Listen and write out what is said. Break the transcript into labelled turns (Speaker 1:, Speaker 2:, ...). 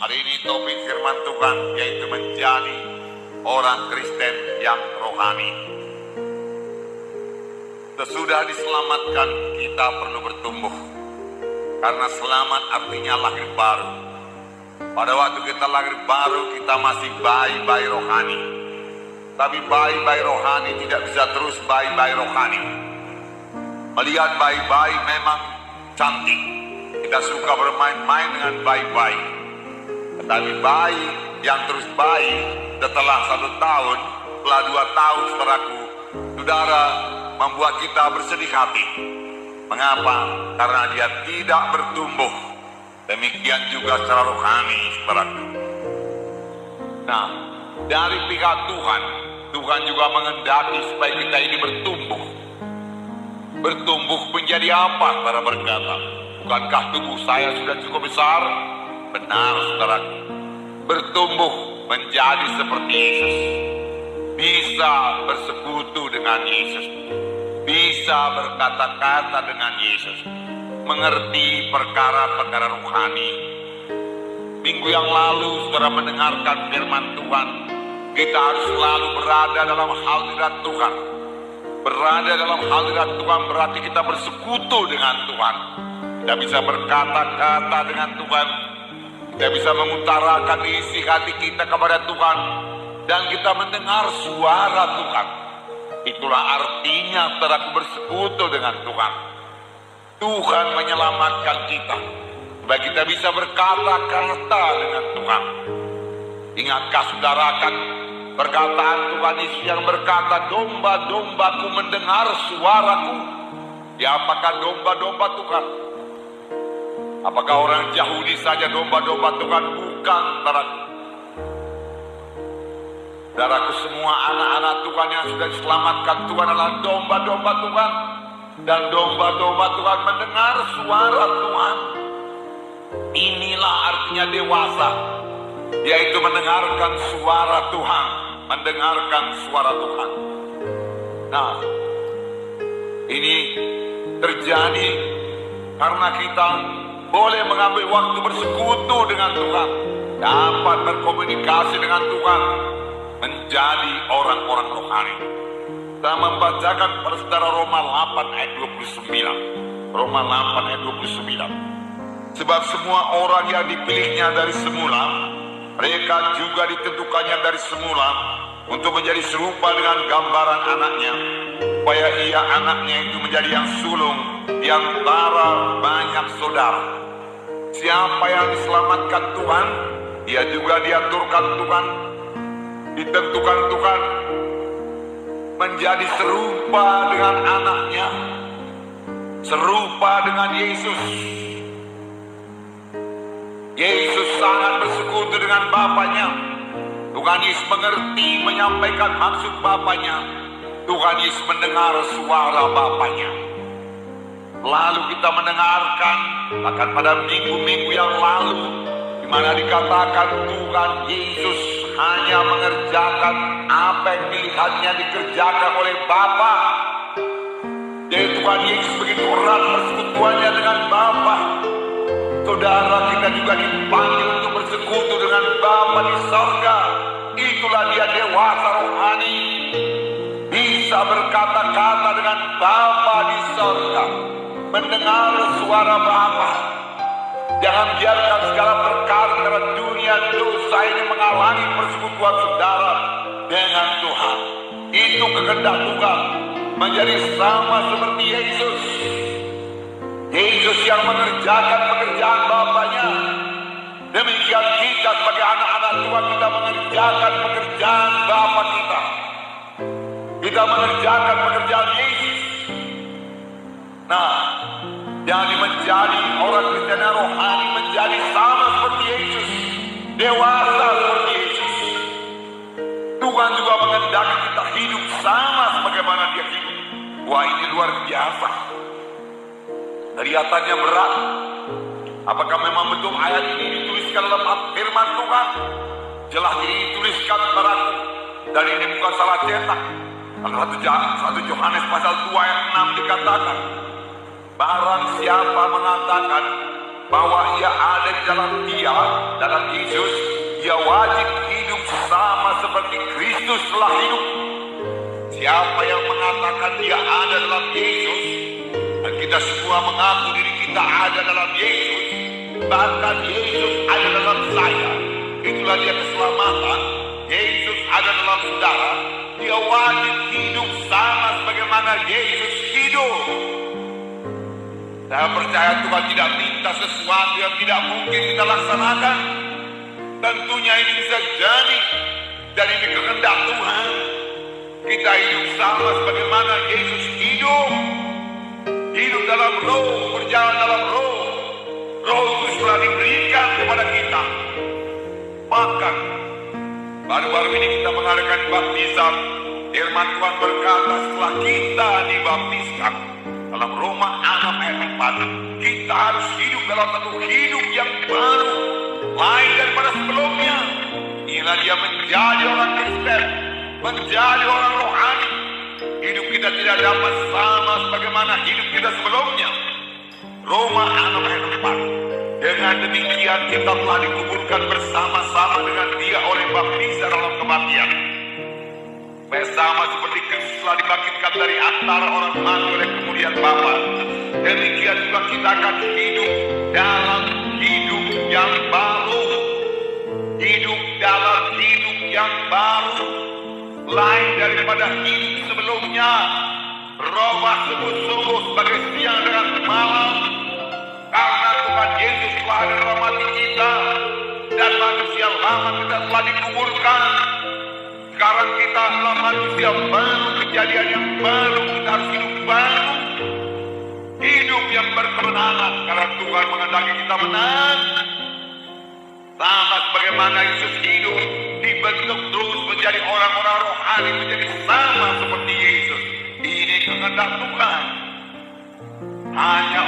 Speaker 1: Hari ini topik firman Tuhan yaitu menjadi orang Kristen yang rohani. Sesudah diselamatkan, kita perlu bertumbuh. Karena selamat artinya lahir baru. Pada waktu kita lahir baru, kita masih bayi-bayi rohani. Tapi bayi-bayi rohani tidak bisa terus bayi-bayi rohani. Melihat bayi-bayi memang cantik. Kita suka bermain-main dengan bayi-bayi. Tetapi bayi yang terus bayi setelah 1 tahun, setelah 2 tahun, saudara, membuat kita bersedih hati. Mengapa? Karena dia tidak bertumbuh. Demikian juga secara rohani, saudaraku. Nah, dari pihak Tuhan, Tuhan juga mengendaki supaya kita ini bertumbuh. Bertumbuh menjadi apa, saudara berkata? Bukankah tubuh saya sudah cukup besar? Benar, saudaraku. Bertumbuh menjadi seperti Yesus. Bisa bersekutu dengan Yesus. Bisa berkata-kata dengan Yesus. Mengerti perkara-perkara rohani. Minggu yang lalu, saudara mendengarkan firman Tuhan. Kita harus selalu berada dalam hadirat Tuhan. Berada dalam hadirat Tuhan berarti kita bersekutu dengan Tuhan. Kita bisa berkata-kata dengan Tuhan. Kita bisa mengutarakan isi hati kita kepada Tuhan. Dan kita mendengar suara Tuhan. Itulah artinya saudara bersekutu dengan Tuhan. Tuhan menyelamatkan kita. Supaya kita bisa berkata-kata dengan Tuhan. Ingatkah saudara akan perkataan Tuhan Yesus yang berkata, domba-dombaku mendengar suaraku. Ya, apakah domba-domba Tuhan? Apakah orang Yahudi saja domba-domba Tuhan? Bukan, saudaraku. Saudaraku, semua anak-anak Tuhan yang sudah diselamatkan Tuhan adalah domba-domba Tuhan. Dan domba-domba Tuhan mendengar suara Tuhan. Inilah artinya dewasa, yaitu mendengarkan suara Tuhan. Mendengarkan suara Tuhan. Nah, ini terjadi karena kita boleh mengambil waktu bersekutu dengan Tuhan, dapat berkomunikasi dengan Tuhan, menjadi orang-orang rohani. Kita membacakan pada saudara Roma 8 ayat 29. Roma 8 ayat 29. Sebab semua orang yang dipilihnya dari semula, mereka juga ditentukannya dari semula untuk menjadi serupa dengan gambaran anaknya, supaya ia anaknya itu menjadi yang sulung di antara banyak saudara. Siapa yang diselamatkan Tuhan, dia juga diaturkan Tuhan, ditentukan Tuhan menjadi serupa dengan anaknya, serupa dengan Yesus. Yesus sangat bersekutu dengan Bapanya. Tuhan Yesus mengerti, menyampaikan maksud Bapanya. Tuhan Yesus mendengar suara Bapanya. Lalu kita mendengarkan bahkan pada minggu-minggu yang lalu, di mana dikatakan Tuhan Yesus hanya mengerjakan apa yang pilihannya dikerjakan oleh Bapa. Jadi Tuhan Yesus begitu erat persekutuannya dengan Bapa. Saudara, kita juga dipanggil untuk bersekutu dengan Bapa di sorga. Itulah dia dewasa rohani. Bisa berkata-kata dengan Bapa di sorga. Mendengar suara Bapa. Jangan biarkan segala perkara dalam dunia dosa ini menghalangi persekutuan saudara dengan Tuhan. Itu kehendak Tuhan. Menjadi sama seperti Yesus. Yesus yang mengerjakan pekerjaan Bapanya. Demikian kita sebagai anak-anak Tuhan, kita mengerjakan pekerjaan Bapa kita. Kita mengerjakan pekerjaan Yesus. Nah, jadi menjadi orang Kristen yang rohani, menjadi sama seperti Yesus, dewasa seperti Yesus. Tuhan juga mengendaki kita hidup sama sebagaimana Dia hidup. Wah, ini luar biasa. Kelihatannya berat. Apakah memang betul ayat ini dituliskan dalam firman Tuhan? Jelas dituliskan kepadaku. Dan ini bukan salah cetak. Dalam 1 Yohanes pasal 2 ayat 6 dikatakan, barang siapa mengatakan bahwa ia ada di dalam Dia, dalam Yesus, ia wajib hidup sama seperti Kristus telah hidup. Siapa yang mengatakan dia ada dalam Yesus, dan kita semua mengaku diri kita ada dalam Yesus, bahkan Yesus ada dalam saya, itulah dia keselamatan. Yesus ada dalam saudara, dia wajib hidup sama sebagaimana Yesus hidup. Saya percaya Tuhan tidak minta sesuatu yang tidak mungkin kita laksanakan. Tentunya ini bisa jadi dan ini kehendak Tuhan. Kita hidup sama sebagaimana Yesus hidup. Hidup dalam roh, berjalan dalam roh. Roh itu telah diberikan kepada kita. Bahkan baru-baru ini kita mengadakan baptisan. Firman Tuhan berkata setelah kita dibaptiskan dalam Roma 6 ayat 4, kita harus hidup dalam satu hidup yang baru, lain daripada sebelumnya. Inilah dia menjadi orang Kristen, menjadi orang rohani. Hidup kita tidak dapat sama sebagaimana hidup kita sebelumnya. Roma 6 ayat 4. Dengan demikian kita telah dikuburkan bersama-sama dengan Dia oleh baptisan dalam kematian, supaya sama seperti Kristus telah dibangkitkan dari antara orang mati oleh kemuliaan Bapa, demikian juga kita akan hidup dalam hidup yang baru. Hidup dalam hidup yang baru, lain daripada hidup sebelumnya. Robah sungguh-sungguh sebagai siang dengan malam, karena Tuhan Yesus telah ada dalam hati kita, dan manusia lama kita telah dikuburkan. Sekarang kita adalah manusia baru, kejadian yang baru, kita harus hidup baru. Hidup yang berkemenangan, karena Tuhan menghendaki kita menang. Sama sebagaimana Yesus hidup, dibentuk terus menjadi orang-orang rohani, menjadi sama seperti Yesus. Ini kehendak Tuhan. Hanya